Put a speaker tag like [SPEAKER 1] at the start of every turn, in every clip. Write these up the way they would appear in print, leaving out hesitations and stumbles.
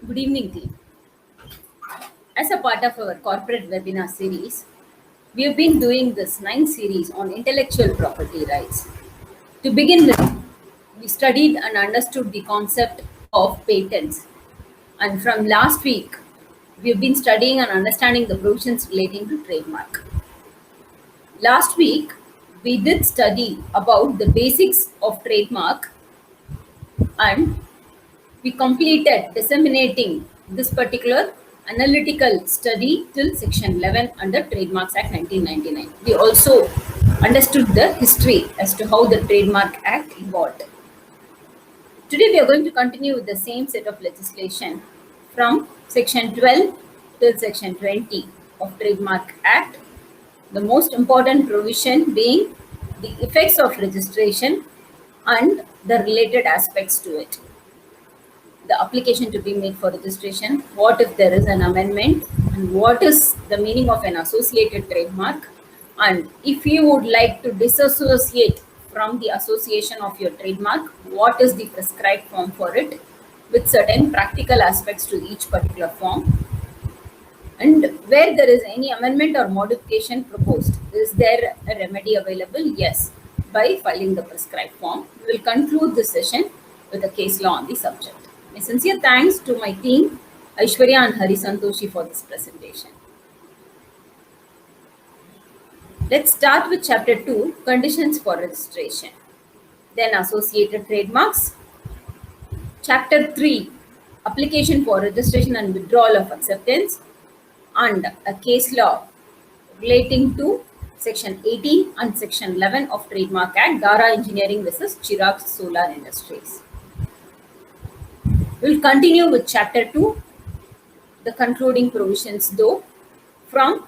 [SPEAKER 1] Good evening, team. As a part of our corporate webinar series, we have been doing this 9 series on intellectual property rights. To begin with, we studied and understood the concept of patents. And from last week, we have been studying and understanding the provisions relating to trademark. Last week, we did study about the basics of trademark and we completed disseminating this particular analytical study till section 11 under Trademarks Act 1999. We also understood the history as to how the Trademark Act evolved. Today we are going to continue with the same set of legislation from section 12 till section 20 of Trademark Act. The most important provision being the effects of registration and the related aspects to it. The application to be made for registration, what if there is an amendment, and what is the meaning of an associated trademark, and if you would like to disassociate from the association of your trademark, what is the prescribed form for it, with certain practical aspects to each particular form, and where there is any amendment or modification proposed, is there a remedy available? Yes, by filing the prescribed form. We will conclude this session with a case law on the subject. My sincere thanks to my team, Aishwarya and Hari Santoshi, for this presentation. Let's start with Chapter 2, Conditions for Registration. Then Associated Trademarks. Chapter 3, Application for Registration and Withdrawal of Acceptance. And a case law relating to Section 18 and Section 11 of Trademark Act, Dara Engineering versus Chirag Solar Industries. We'll continue with Chapter 2, the concluding provisions though, from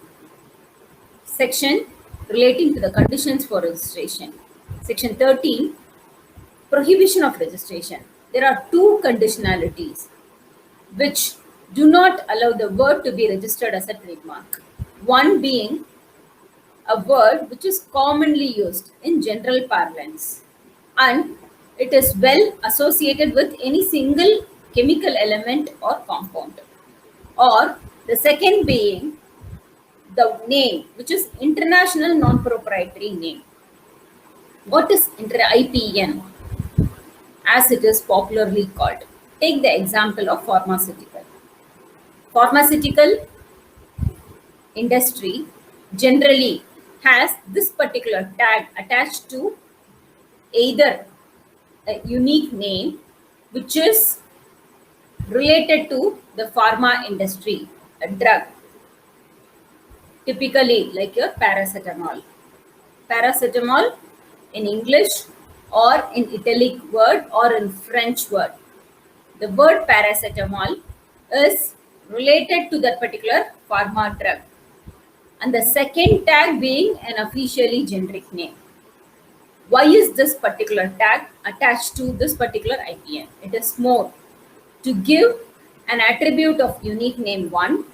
[SPEAKER 1] section relating to the conditions for registration. Section 13, prohibition of registration. There are two conditionalities which do not allow the word to be registered as a trademark. One being a word which is commonly used in general parlance and it is well associated with any single chemical element or compound. Or the second being the name, which is international non-proprietary name. What is IPN, as it is popularly called? Take the example of pharmaceutical. Pharmaceutical industry generally has this particular tag attached to either a unique name which is related to the pharma industry, a drug, typically like your paracetamol. Paracetamol in English or in Italic word or in French word. The word paracetamol is related to that particular pharma drug. And the second tag being an officially generic name. Why is this particular tag attached to this particular IPN? It is more to give an attribute of unique name 1,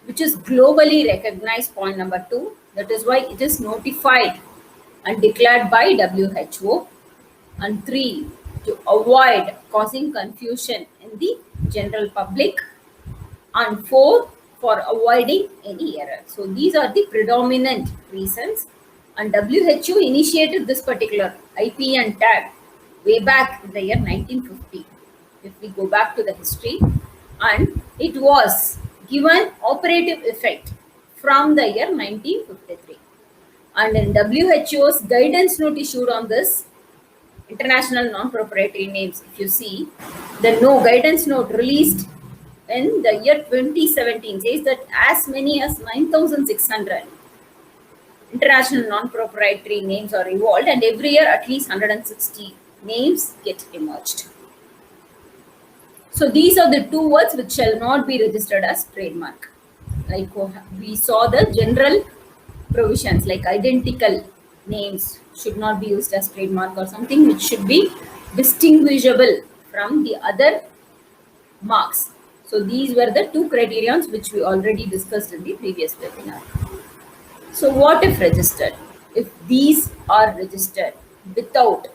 [SPEAKER 1] which is globally recognized, point number 2. That is why it is notified and declared by WHO. And 3, to avoid causing confusion in the general public. And 4, for avoiding any error. So these are the predominant reasons. And WHO initiated this particular IPN tag way back in the year 1950. If we go back to the history, and it was given operative effect from the year 1953. And in WHO's guidance note issued on this international non-proprietary names, if you see, the guidance note released in the year 2017 says that as many as 9,600 international non-proprietary names are evolved, and every year at least 160 names get emerged. So these are the two words which shall not be registered as trademark. Like we saw the general provisions, like identical names should not be used as trademark, or something which should be distinguishable from the other marks. So these were the two criterions which we already discussed in the previous webinar. So what if registered? If these are registered without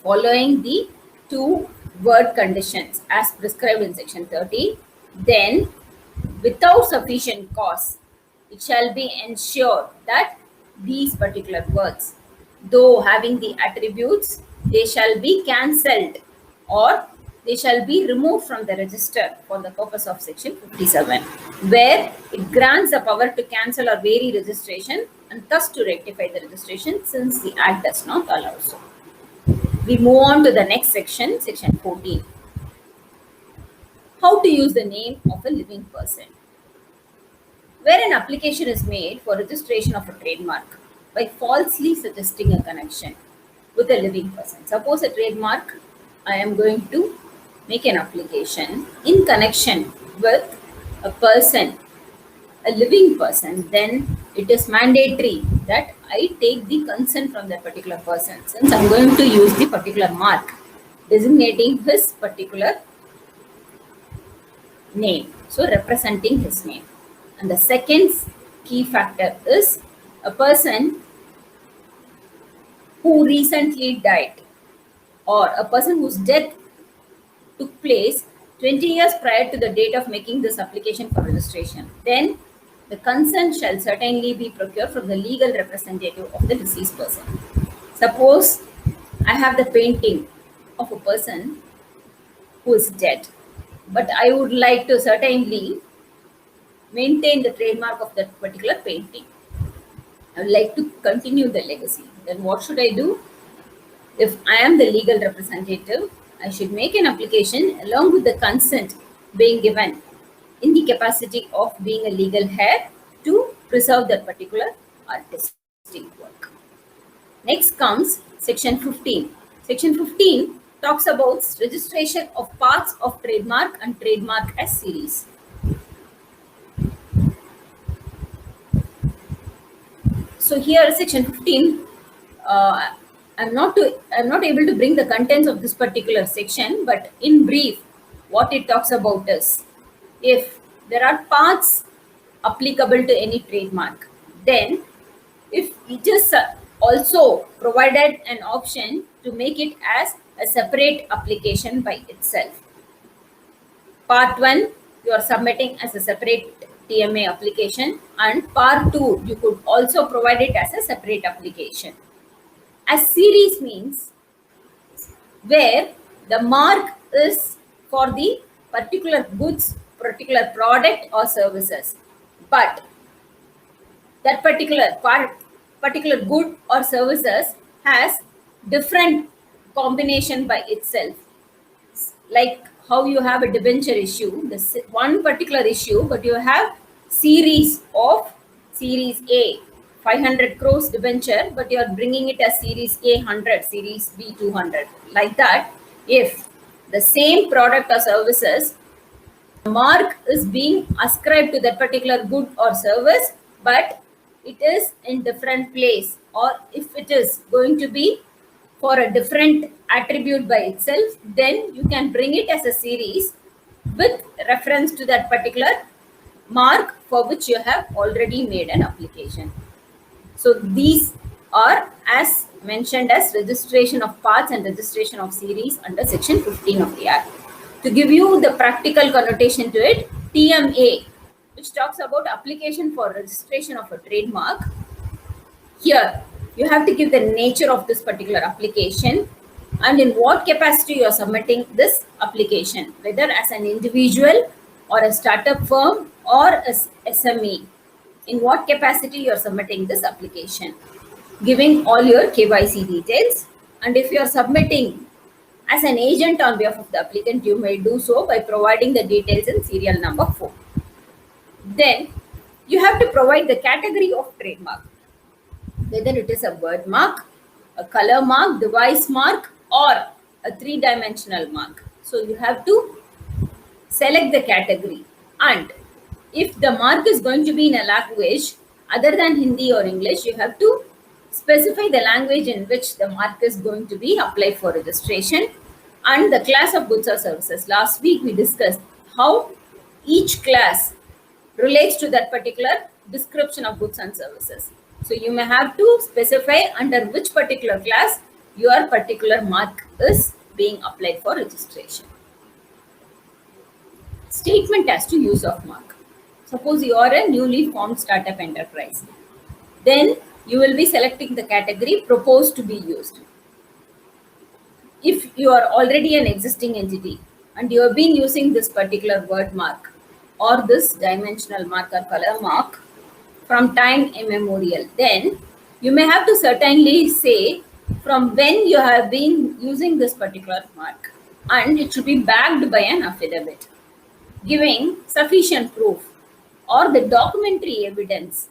[SPEAKER 1] following the two word conditions as prescribed in section 30, then without sufficient cause, it shall be ensured that these particular words, though having the attributes, they shall be cancelled or they shall be removed from the register for the purpose of section 57, where it grants the power to cancel or vary registration and thus to rectify the registration, since the Act does not allow so. We move on to the next section, section 14. How to use the name of a living person. Where an application is made for registration of a trademark by falsely suggesting a connection with a living person. Suppose a trademark, I am going to make an application in connection with a person, a living person, then it is mandatory that I take the consent from that particular person, since I'm going to use the particular mark designating his particular name, so representing his name. And the second key factor is a person who recently died or a person whose death took place 20 years prior to the date of making this application for registration. Then the consent shall certainly be procured from the legal representative of the deceased person. Suppose I have the painting of a person who is dead, but I would like to certainly maintain the trademark of that particular painting. I would like to continue the legacy. Then what should I do? If I am the legal representative, I should make an application along with the consent being given in the capacity of being a legal heir to preserve that particular artistic work. Next comes section 15. Section 15 talks about registration of parts of trademark and trademark as series. So here section 15, I'm not able to bring the contents of this particular section, but in brief, what it talks about is, if there are parts applicable to any trademark, then if it is also provided an option to make it as a separate application by itself. Part 1, you are submitting as a separate TMA application, and part 2, you could also provide it as a separate application. As series means where the mark is for the particular goods, particular product or services, but that particular good or services has different combination by itself. Like how you have a debenture issue, this one particular issue, but you have series of series A 500 crores debenture, but you are bringing it as series A 100, series B 200. Like that, if the same product or services, mark is being ascribed to that particular good or service, but it is in different place, or if it is going to be for a different attribute by itself, then you can bring it as a series with reference to that particular mark for which you have already made an application. So these are as mentioned as registration of parts and registration of series under section 15 of the Act. To give you the practical connotation to it, TMA, which talks about application for registration of a trademark, here you have to give the nature of this particular application and in what capacity you are submitting this application, whether as an individual or a startup firm or a SME. In what capacity you are submitting this application, giving all your KYC details, and if you are submitting as an agent on behalf of the applicant, you may do so by providing the details in serial number 4. Then you have to provide the category of trademark, whether it is a word mark, a color mark, device mark, or a 3-dimensional mark. So you have to select the category, and if the mark is going to be in a language other than Hindi or English, you have to specify the language in which the mark is going to be applied for registration and the class of goods or services. Last week we discussed how each class relates to that particular description of goods and services. So you may have to specify under which particular class your particular mark is being applied for registration. Statement as to use of mark. Suppose you are a newly formed startup enterprise. Then you will be selecting the category proposed to be used. If you are already an existing entity and you have been using this particular word mark or this dimensional mark or color mark from time immemorial, then you may have to certainly say from when you have been using this particular mark, and it should be backed by an affidavit giving sufficient proof or the documentary evidence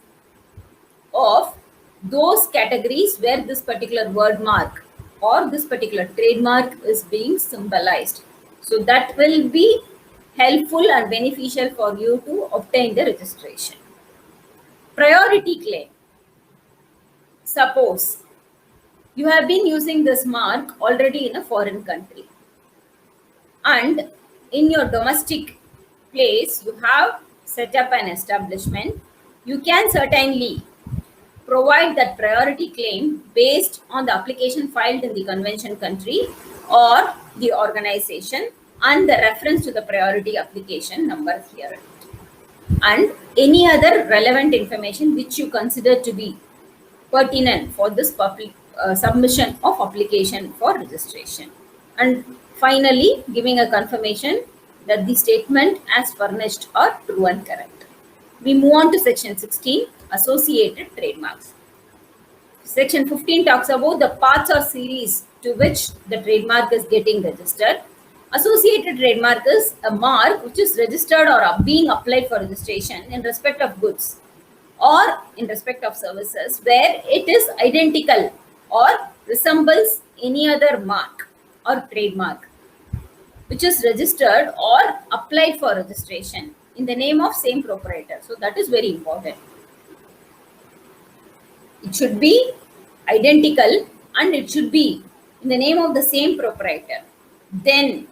[SPEAKER 1] of those categories where this particular word mark or this particular trademark is being symbolized. So that will be helpful and beneficial for you to obtain the registration. Priority claim. Suppose you have been using this mark already in a foreign country, and in your domestic place you have set up an establishment. You can certainly provide that priority claim based on the application filed in the convention country or the organization and the reference to the priority application number here, and any other relevant information which you consider to be pertinent for this public submission of application for registration. And finally, giving a confirmation that the statement as furnished are true and correct. We move on to section 16, associated trademarks. Section 15 talks about the parts or series to which the trademark is getting registered. Associated trademark is a mark which is registered or being applied for registration in respect of goods or in respect of services where it is identical or resembles any other mark or trademark which is registered or applied for registration in the name of same proprietor. So that is very important. It should be identical and it should be in the name of the same proprietor. Then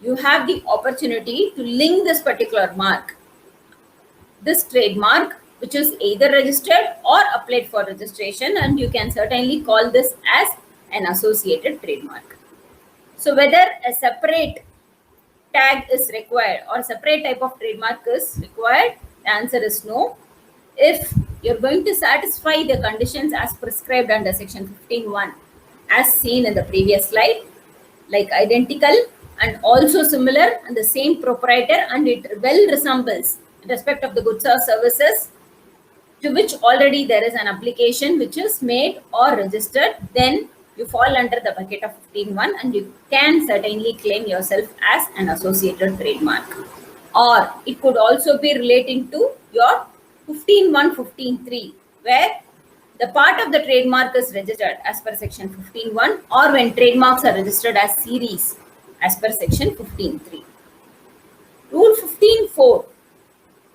[SPEAKER 1] you have the opportunity to link this particular mark, this trademark, which is either registered or applied for registration, and you can certainly call this as an associated trademark. So whether a separate tag is required or separate type of trademark is required, the answer is no. If you're going to satisfy the conditions as prescribed under section 15.1 as seen in the previous slide, like identical and also similar and the same proprietor, and it well resembles in respect of the goods or services to which already there is an application which is made or registered, then you fall under the bucket of 15.1 and you can certainly claim yourself as an associated trademark. Or it could also be relating to your 15.1, 15.3, where the part of the trademark is registered as per section 15.1, or when trademarks are registered as series as per section 15.3. Rule 15.4.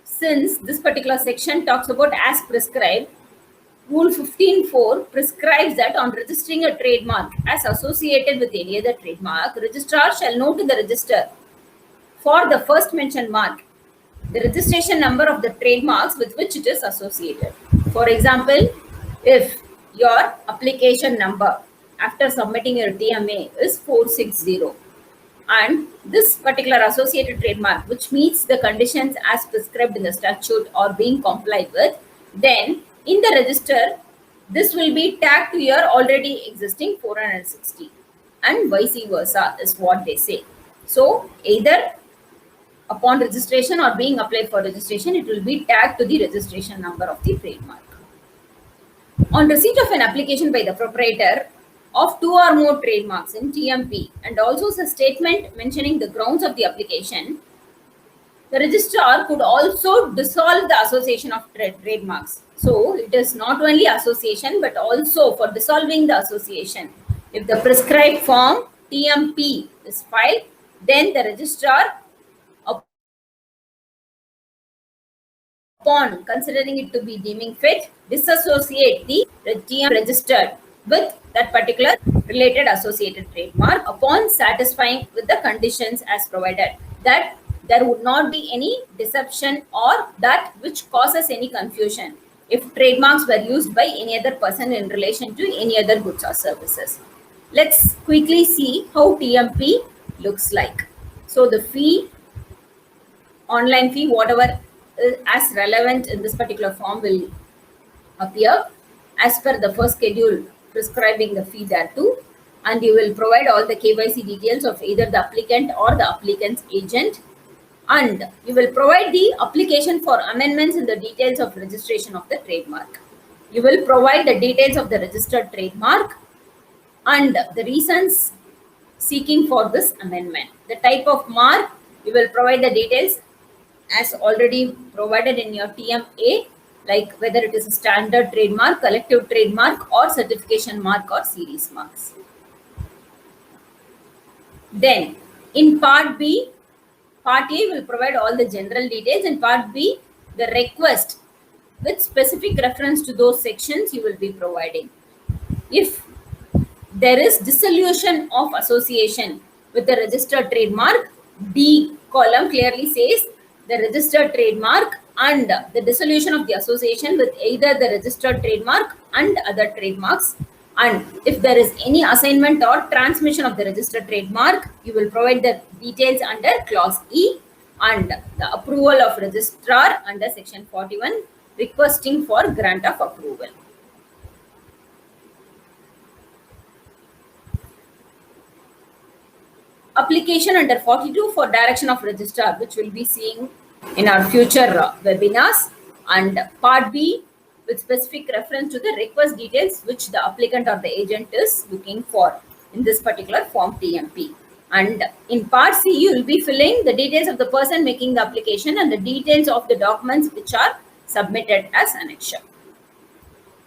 [SPEAKER 1] Since this particular section talks about as prescribed, Rule 15.4 prescribes that on registering a trademark as associated with any other trademark, registrar shall note to the register for the first mentioned mark the registration number of the trademarks with which it is associated. For example, if your application number after submitting your DMA is 460 and this particular associated trademark which meets the conditions as prescribed in the statute or being complied with, then in the register this will be tagged to your already existing 460 and vice versa is what they say. So either upon registration or being applied for registration, it will be tagged to the registration number of the trademark. On receipt of an application by the proprietor of two or more trademarks in TMP and also a statement mentioning the grounds of the application, the registrar could also dissolve the association of trademarks. So it is not only association but also for dissolving the association. If the prescribed form TMP is filed, then the registrar, upon considering it to be deeming fit, disassociate the TM registered with that particular related associated trademark upon satisfying with the conditions as provided, that there would not be any deception or that which causes any confusion if trademarks were used by any other person in relation to any other goods or services. Let's quickly see how TMP looks like. So the fee, online fee, whatever is as relevant in this particular form will appear as per the first schedule prescribing the fee thereto, and you will provide all the KYC details of either the applicant or the applicant's agent, and you will provide the application for amendments in the details of registration of the trademark. You will provide the details of the registered trademark and the reasons seeking for this amendment. The type of mark, you will provide the details as already provided in your TMA, like whether it is a standard trademark, collective trademark, or certification mark or series marks. Then in part B, part A will provide all the general details, and part B, the request with specific reference to those sections you will be providing. If there is dissolution of association with the registered trademark, D column clearly says the registered trademark and the dissolution of the association with either the registered trademark and other trademarks. And if there is any assignment or transmission of the registered trademark, you will provide the details under clause E, and the approval of registrar under section 41 requesting for grant of approval. Application under 42 for direction of registrar, which we'll be seeing in our future webinars, and part B with specific reference to the request details which the applicant or the agent is looking for in this particular form TMP. And in part C, you will be filling the details of the person making the application and the details of the documents which are submitted as annexure.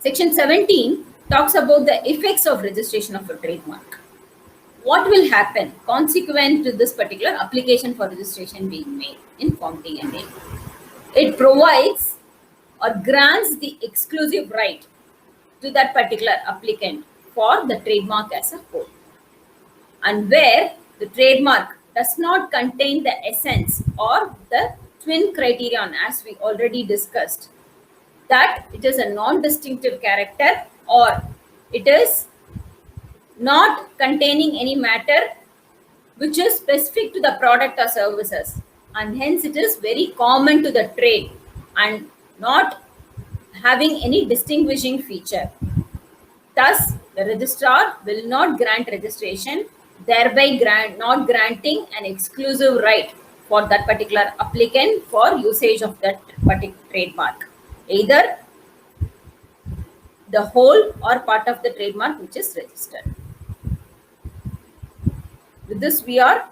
[SPEAKER 1] Section 17 talks about the effects of registration of a trademark. What will happen consequent to this particular application for registration being made in Form TMA? It provides or grants the exclusive right to that particular applicant for the trademark as a whole. And where the trademark does not contain the essence or the twin criterion, as we already discussed, that it is a non-distinctive character or it is not containing any matter which is specific to the product or services, and hence it is very common to the trade and not having any distinguishing feature. Thus, the registrar will not grant registration, thereby not granting an exclusive right for that particular applicant for usage of that particular trademark, either the whole or part of the trademark which is registered. With this, we are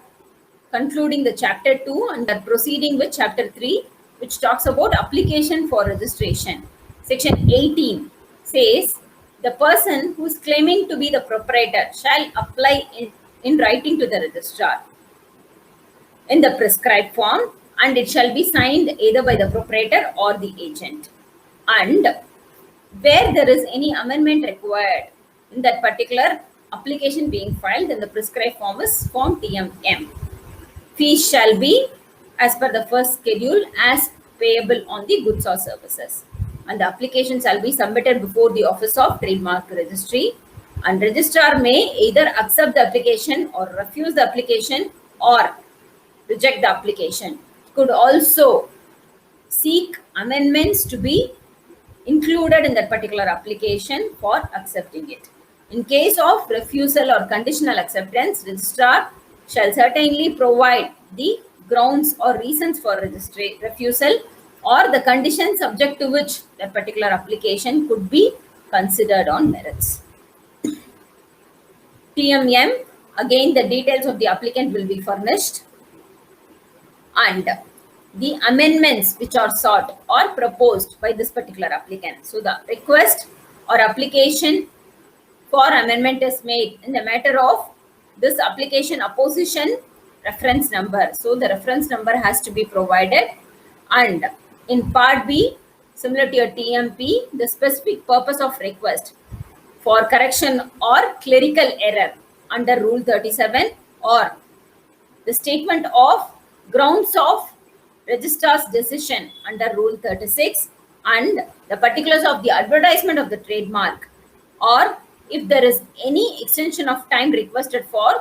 [SPEAKER 1] concluding the chapter 2 and are proceeding with chapter 3, which talks about application for registration. Section 18 says the person who is claiming to be the proprietor shall apply in writing to the registrar in the prescribed form, and it shall be signed either by the proprietor or the agent. And where there is any amendment required in that particular application being filed, then the prescribed form is Form TMM. Fees shall be as per the first schedule as payable on the goods or services. And the application shall be submitted before the Office of Trademark Registry, and registrar may either accept the application or refuse the application or reject the application. Could also seek amendments to be included in that particular application for accepting it. In case of refusal or conditional acceptance, registrar shall certainly provide the grounds or reasons for refusal or the conditions subject to which that particular application could be considered on merits. TMM, again the details of the applicant will be furnished, and the amendments which are sought or proposed by this particular applicant. So the request or application for amendment is made in the matter of this application opposition reference number. So the reference number has to be provided, and in part B, similar to your TMP, the specific purpose of request for correction or clerical error under Rule 37, or the statement of grounds of registrar's decision under Rule 36, and the particulars of the advertisement of the trademark or if there is any extension of time requested for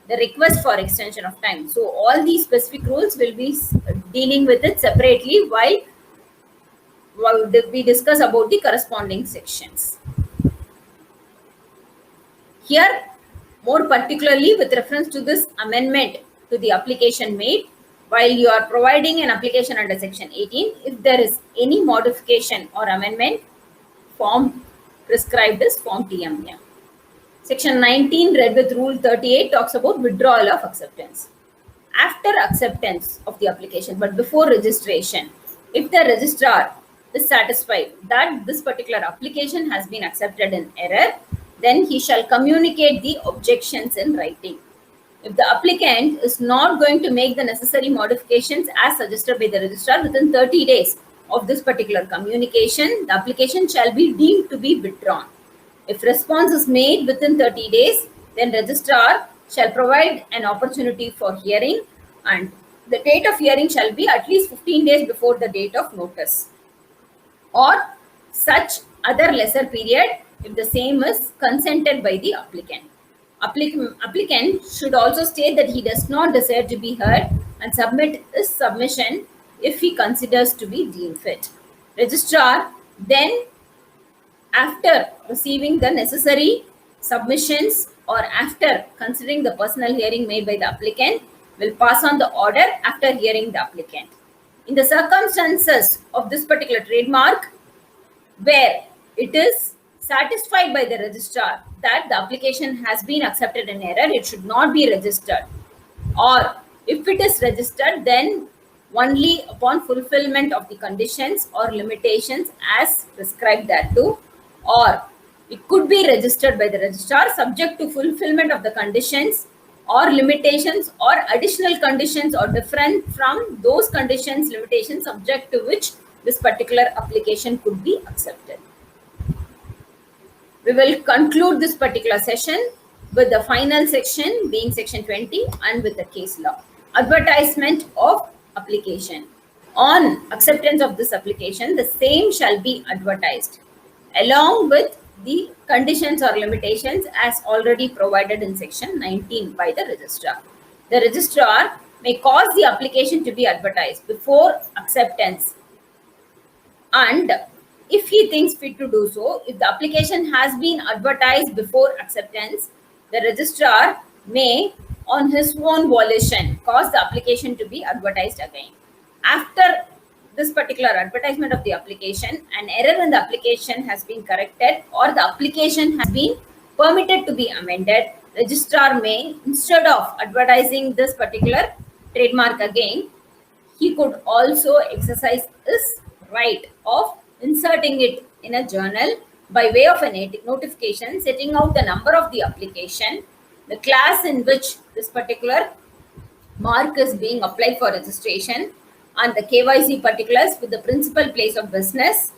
[SPEAKER 1] the request for extension of time. So all these specific rules will be dealing with it separately while we discuss about the corresponding sections. Here, more particularly with reference to this amendment to the application made, while you are providing an application under section 18, if there is any modification or amendment, form prescribed is form TMM. Section 19 read with rule 38 talks about withdrawal of acceptance. After acceptance of the application, but before registration, if the registrar is satisfied that this particular application has been accepted in error, then he shall communicate the objections in writing. If the applicant is not going to make the necessary modifications as suggested by the registrar within 30 days of this particular communication, the application shall be deemed to be withdrawn. If response is made within 30 days, then registrar shall provide an opportunity for hearing, and the date of hearing shall be at least 15 days before the date of notice, or such other lesser period if the same is consented by the applicant. Applicant should also state that he does not desire to be heard and submit his submission if he considers to be deemed fit. Registrar then, after receiving the necessary submissions or after considering the personal hearing made by the applicant, will pass on the order after hearing the applicant. In the circumstances of this particular trademark, where it is satisfied by the registrar that the application has been accepted in error, it should not be registered. Or if it is registered, then only upon fulfillment of the conditions or limitations as prescribed thereto, or it could be registered by the registrar subject to fulfillment of the conditions or limitations or additional conditions or different from those conditions, limitations subject to which this particular application could be accepted. We will conclude this particular session with the final section being section 20 and with the case law. Advertisement of application. On acceptance of this application, the same shall be advertised along with the conditions or limitations as already provided in section 19 by the registrar. The registrar may cause the application to be advertised before acceptance, and if he thinks fit to do so, if the application has been advertised before acceptance, the registrar may, on his own volition, cause the application to be advertised again. After this particular advertisement of the application, an error in the application has been corrected or the application has been permitted to be amended, registrar may, instead of advertising this particular trademark again, he could also exercise his right of inserting it in a journal by way of a notification setting out the number of the application, the class in which this particular mark is being applied for registration, and the KYC particulars with the principal place of business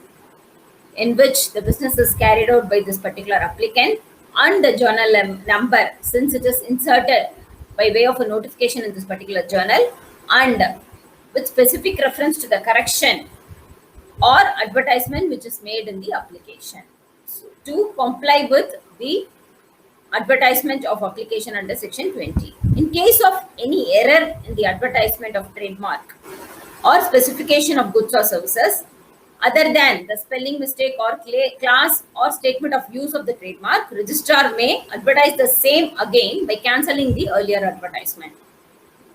[SPEAKER 1] in which the business is carried out by this particular applicant, and the journal number since it is inserted by way of a notification in this particular journal, and with specific reference to the correction or advertisement which is made in the application. So, to comply with the advertisement of application under section 20. In case of any error in the advertisement of trademark or specification of goods or services, other than the spelling mistake or class or statement of use of the trademark, registrar may advertise the same again by cancelling the earlier advertisement.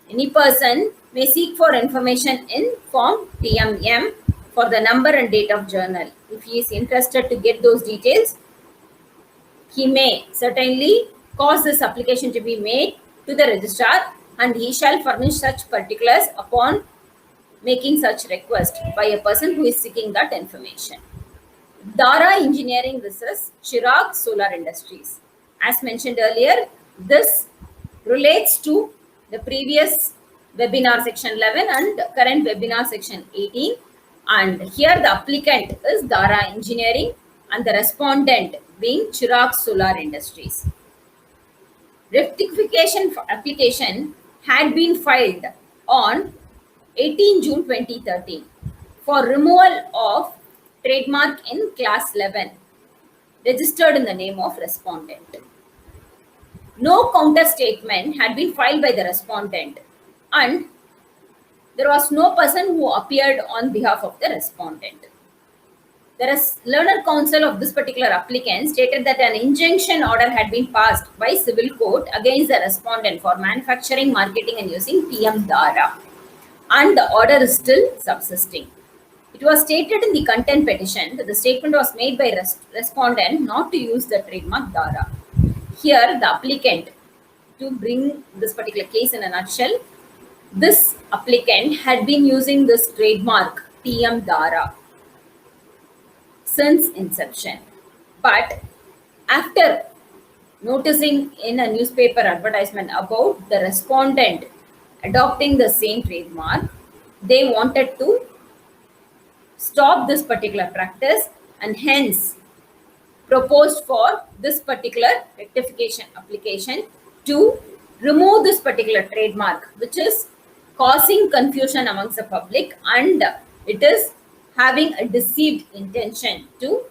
[SPEAKER 1] Any person may seek for information in form TMM for the number and date of journal. If he is interested to get those details, he may certainly cause this application to be made to the registrar, and he shall furnish such particulars upon making such request by a person who is seeking that information. Dara Engineering versus Chirag Solar Industries. As mentioned earlier, this relates to the previous webinar section 11 and current webinar section 18. And here the applicant is Dara Engineering and the respondent being Chirag Solar Industries. Rectification for application had been filed on 18 June 2013 for removal of trademark in class 11. registered in the name of respondent. No counter statement had been filed by the respondent, and there was no person who appeared on behalf of the respondent. The learner counsel of this particular applicant stated that an injunction order had been passed by civil court against the respondent for manufacturing, marketing, and using TM Dara, and the order is still subsisting. It was stated in the content petition that the statement was made by respondent not to use the trademark Dara. Here, the applicant, to bring this particular case in a nutshell, this applicant had been using this trademark TM Dara since inception. But after noticing in a newspaper advertisement about the respondent adopting the same trademark, they wanted to stop this particular practice and hence proposed for this particular rectification application to remove this particular trademark, which is causing confusion amongst the public, and it is having a deceived intention to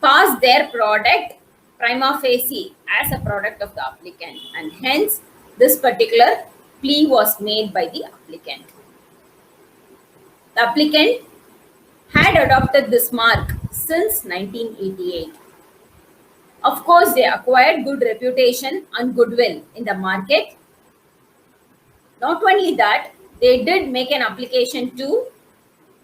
[SPEAKER 1] pass their product prima facie as a product of the applicant, and hence this particular plea was made by the applicant. The applicant had adopted this mark since 1988. Of course, they acquired good reputation and goodwill in the market. Not only that, they did make an application to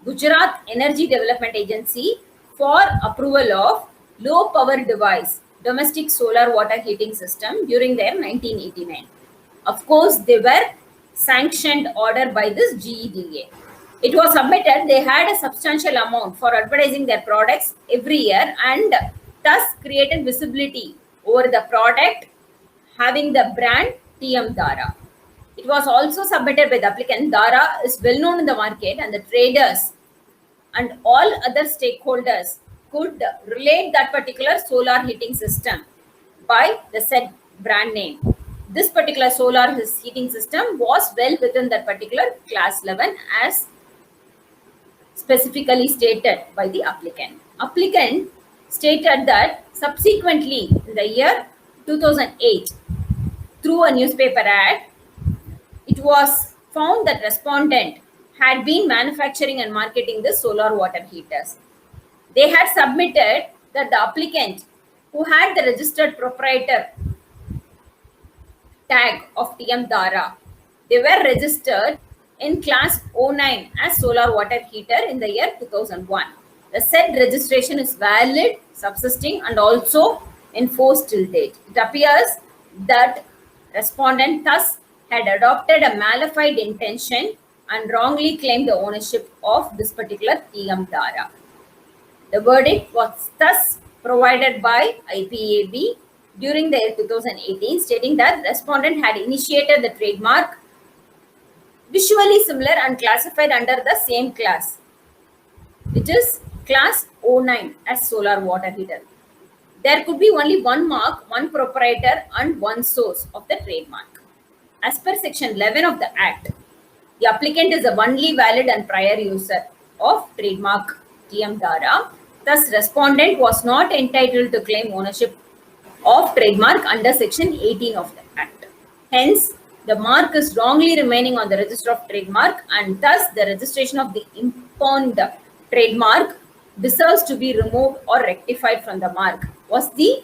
[SPEAKER 1] Gujarat Energy Development Agency for approval of low power device domestic solar water heating system during their 1989. Of course, they were sanctioned order by this GEDA. It was submitted, they had a substantial amount for advertising their products every year and thus created visibility over the product having the brand TM Dara. It was also submitted by the applicant. Dara is well known in the market, and the traders and all other stakeholders could relate that particular solar heating system by the said brand name. This particular solar heating system was well within that particular class 11 as specifically stated by the applicant. Applicant stated that subsequently in the year 2008, through a newspaper ad, it was found that respondent had been manufacturing and marketing the solar water heaters. They had submitted that the applicant, who had the registered proprietor tag of TM Dara, they were registered in class 09 as solar water heater in the year 2001. The said registration is valid, subsisting, and also enforced till date. It appears that respondent thus had adopted a malified intention and wrongly claimed the ownership of this particular TM Dara. The verdict was thus provided by IPAB during the year 2018, stating that respondent had initiated the trademark visually similar and classified under the same class, which is class 09 as solar water heater. There could be only one mark, one proprietor, and one source of the trademark. As per section 11 of the Act, the applicant is the only valid and prior user of trademark TM Dara. Thus, respondent was not entitled to claim ownership of trademark under section 18 of the Act. Hence, the mark is wrongly remaining on the register of trademark, and thus the registration of the impugned trademark deserves to be removed or rectified from the mark, was the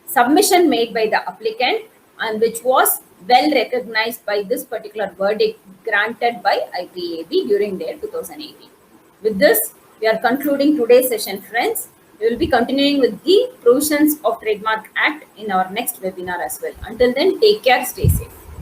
[SPEAKER 1] submission made by the applicant, and which was well recognized by this particular verdict granted by IPAB during their 2018. With this, we are concluding today's session, friends. We will be continuing with the provisions of Trademark Act in our next webinar as well. Until then, take care, stay safe.